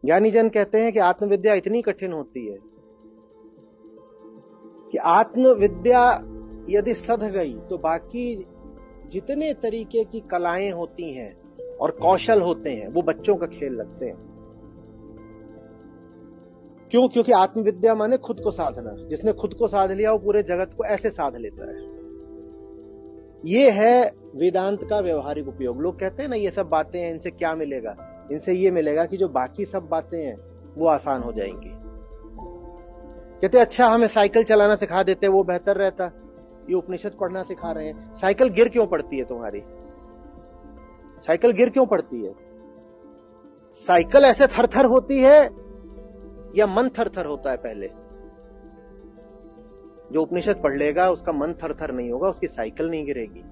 ज्ञानी जन कहते हैं कि आत्मविद्या इतनी कठिन होती है कि आत्मविद्या यदि सध गई तो बाकी जितने तरीके की कलाएं होती हैं और कौशल होते हैं वो बच्चों का खेल लगते हैं। क्यों? क्योंकि आत्मविद्या माने खुद को साधना। जिसने खुद को साध लिया वो पूरे जगत को ऐसे साध लेता है। ये है वेदांत का व्यवहारिक उपयोग। लोग कहते हैं ना ये सब बातें हैं, इनसे क्या मिलेगा? इनसे ये मिलेगा कि जो बाकी सब बातें हैं वो आसान हो जाएंगी। कहते अच्छा हमें साइकिल चलाना सिखा देते वो बेहतर रहता। ये उपनिषद पढ़ना सिखा रहे हैं। साइकिल गिर क्यों पड़ती है तुम्हारी? साइकिल गिर क्यों पड़ती है? साइकिल ऐसे थरथर होती है या मन थरथर होता है? पहले जो उपनिषद पढ़ लेगा उसका मन थरथर नहीं होगा, उसकी साइकिल नहीं गिरेगी।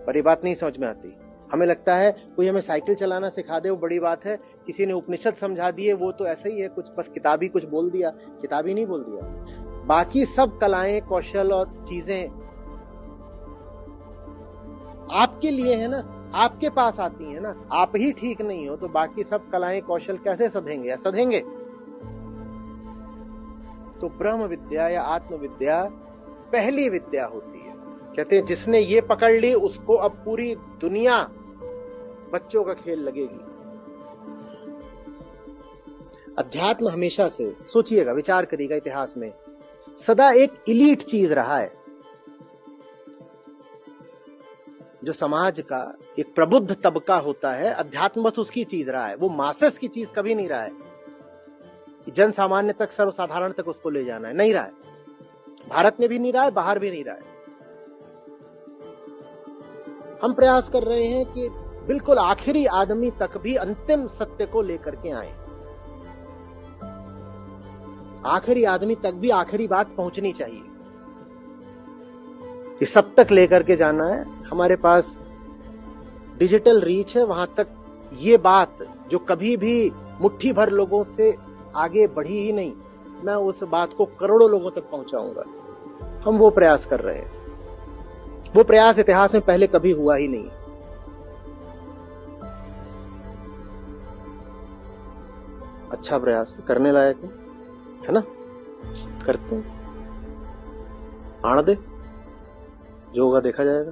पर ये बात नहीं समझ में आती। हमें लगता है कोई हमें साइकिल चलाना सिखा दे वो बड़ी बात है। किसी ने उपनिषद समझा दिए वो तो ऐसे ही है, कुछ बस किताबी कुछ बोल दिया। किताबी नहीं बोल दिया। बाकी सब कलाएं, कौशल और चीजें आपके लिए है ना, आपके पास आती है ना। आप ही ठीक नहीं हो तो बाकी सब कलाएं, कौशल कैसे सधेंगे? या सधेंगे? तो ब्रह्म विद्या या आत्मविद्या पहली विद्या होती है। कहते हैं जिसने ये पकड़ ली उसको अब पूरी दुनिया बच्चों का खेल लगेगी। अध्यात्म हमेशा से, सोचिएगा, विचार करिएगा, इतिहास में सदा एक इलीट चीज रहा है। जो समाज का एक प्रबुद्ध तबका होता है, अध्यात्म बस उसकी चीज रहा है। वो मासेस की चीज कभी नहीं रहा है। जन सामान्य तक, सर्वसाधारण तक उसको ले जाना है, नहीं रहा है। भारत में भी नहीं रहा है, बाहर भी नहीं रहा है। हम प्रयास कर रहे हैं कि बिल्कुल आखिरी आदमी तक भी अंतिम सत्य को लेकर के आए। आखिरी आदमी तक भी आखिरी बात पहुंचनी चाहिए। कि सब तक लेकर के जाना है। हमारे पास डिजिटल रीच है, वहां तक ये बात जो कभी भी मुट्ठी भर लोगों से आगे बढ़ी ही नहीं, मैं उस बात को करोड़ों लोगों तक पहुंचाऊंगा। हम वो प्रयास कर रहे हैं। वो प्रयास इतिहास में पहले कभी हुआ ही नहीं। अच्छा प्रयास करने लायक है ना? करते हैं। आने दे, जो होगा देखा जाएगा।